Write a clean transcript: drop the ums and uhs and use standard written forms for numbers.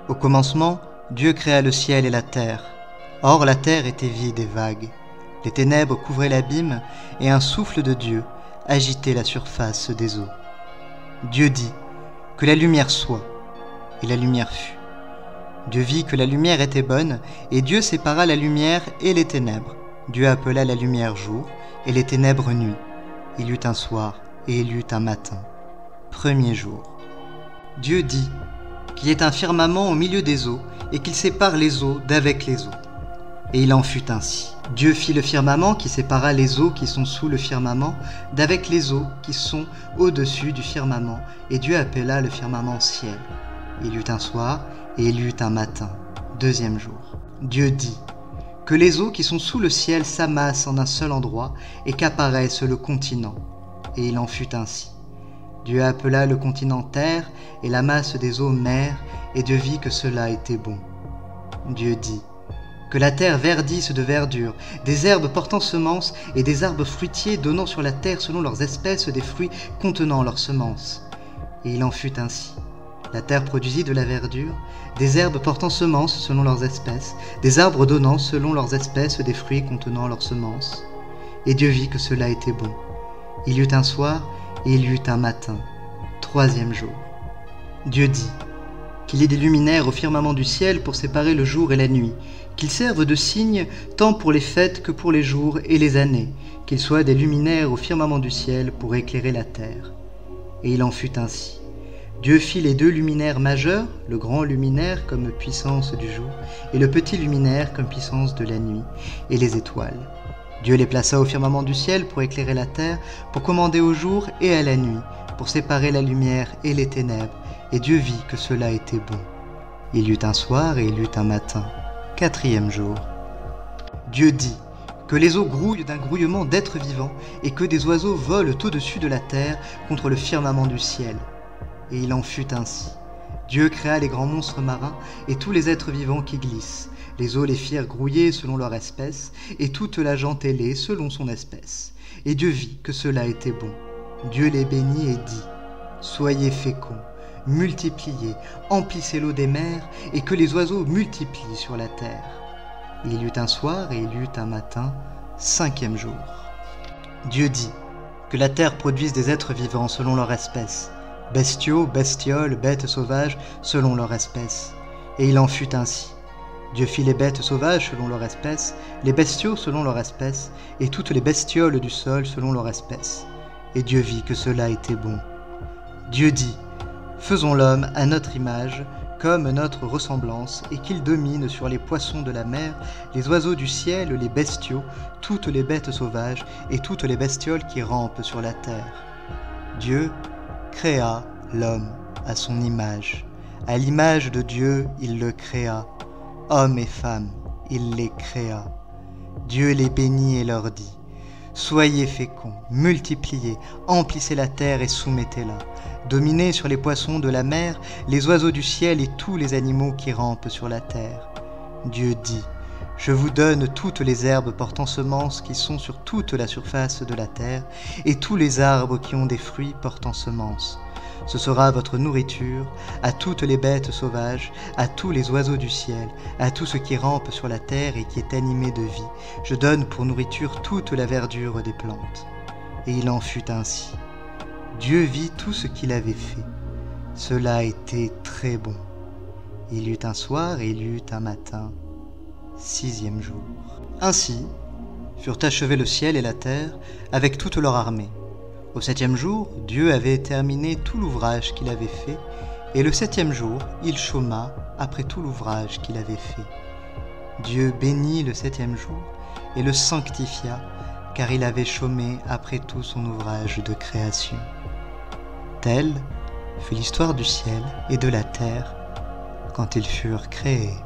Au commencement, Dieu créa le ciel et la terre. Or la terre était vide et vague. Les ténèbres couvraient l'abîme, et un souffle de Dieu agitait la surface des eaux. Dieu dit que la lumière soit, et la lumière fut. Dieu vit que la lumière était bonne, et Dieu sépara la lumière et les ténèbres. Dieu appela la lumière jour, et les ténèbres nuit. Il y eut un soir, et il y eut un matin. Premier jour. Dieu dit qu'il y ait un firmament au milieu des eaux, et qu'il sépare les eaux d'avec les eaux. Et il en fut ainsi. Dieu fit le firmament qui sépara les eaux qui sont sous le firmament d'avec les eaux qui sont au-dessus du firmament, et Dieu appela le firmament ciel. Il y eut un soir, et il y eut un matin. Deuxième jour. Dieu dit que les eaux qui sont sous le ciel s'amassent en un seul endroit, et qu'apparaisse le continent. Et il en fut ainsi. Dieu appela le continent terre, et la masse des eaux mer, et Dieu vit que cela était bon. Dieu dit que la terre verdisse de verdure, des herbes portant semences, et des arbres fruitiers donnant sur la terre selon leurs espèces des fruits contenant leurs semences. Et il en fut ainsi. La terre produisit de la verdure, des herbes portant semences selon leurs espèces, des arbres donnant selon leurs espèces des fruits contenant leurs semences. Et Dieu vit que cela était bon. Il y eut un soir, et il y eut un matin. Troisième jour. Dieu dit qu'il y ait des luminaires au firmament du ciel pour séparer le jour et la nuit, qu'ils servent de signes tant pour les fêtes que pour les jours et les années, qu'ils soient des luminaires au firmament du ciel pour éclairer la terre. Et il en fut ainsi. Dieu fit les deux luminaires majeurs, le grand luminaire comme puissance du jour, et le petit luminaire comme puissance de la nuit, et les étoiles. Dieu les plaça au firmament du ciel pour éclairer la terre, pour commander au jour et à la nuit, pour séparer la lumière et les ténèbres, et Dieu vit que cela était bon. Il y eut un soir et il y eut un matin. Quatrième jour. Dieu dit que les eaux grouillent d'un grouillement d'êtres vivants, et que des oiseaux volent au-dessus de la terre contre le firmament du ciel. Et il en fut ainsi. Dieu créa les grands monstres marins et tous les êtres vivants qui glissent. Les eaux les firent grouiller selon leur espèce, et toute la gent ailée selon son espèce. Et Dieu vit que cela était bon. Dieu les bénit et dit « Soyez féconds, multipliez, emplissez l'eau des mers, et que les oiseaux multiplient sur la terre. » Et il y eut un soir et il y eut un matin, cinquième jour. Dieu dit que la terre produise des êtres vivants selon leur espèce, bestiaux, bestioles, bêtes sauvages selon leur espèce. Et il en fut ainsi. Dieu fit les bêtes sauvages selon leur espèce, les bestiaux selon leur espèce, et toutes les bestioles du sol selon leur espèce. Et Dieu vit que cela était bon. Dieu dit « Faisons l'homme à notre image, comme notre ressemblance, et qu'il domine sur les poissons de la mer, les oiseaux du ciel, les bestiaux, toutes les bêtes sauvages, et toutes les bestioles qui rampent sur la terre. » Dieu créa l'homme à son image. À l'image de Dieu, il le créa. Hommes et femmes, il les créa. Dieu les bénit et leur dit « Soyez féconds, multipliez, emplissez la terre et soumettez-la. Dominez sur les poissons de la mer, les oiseaux du ciel et tous les animaux qui rampent sur la terre. » Dieu dit « Je vous donne toutes les herbes portant semences qui sont sur toute la surface de la terre, et tous les arbres qui ont des fruits portant semences. Ce sera votre nourriture, à toutes les bêtes sauvages, à tous les oiseaux du ciel, à tout ce qui rampe sur la terre et qui est animé de vie. Je donne pour nourriture toute la verdure des plantes. » Et il en fut ainsi. Dieu vit tout ce qu'il avait fait. Cela était très bon. Il y eut un soir et il y eut un matin. Sixième jour. Ainsi furent achevés le ciel et la terre avec toute leur armée. Au septième jour, Dieu avait terminé tout l'ouvrage qu'il avait fait, et le septième jour, il chôma après tout l'ouvrage qu'il avait fait. Dieu bénit le septième jour et le sanctifia, car il avait chômé après tout son ouvrage de création. Telle fut l'histoire du ciel et de la terre quand ils furent créés.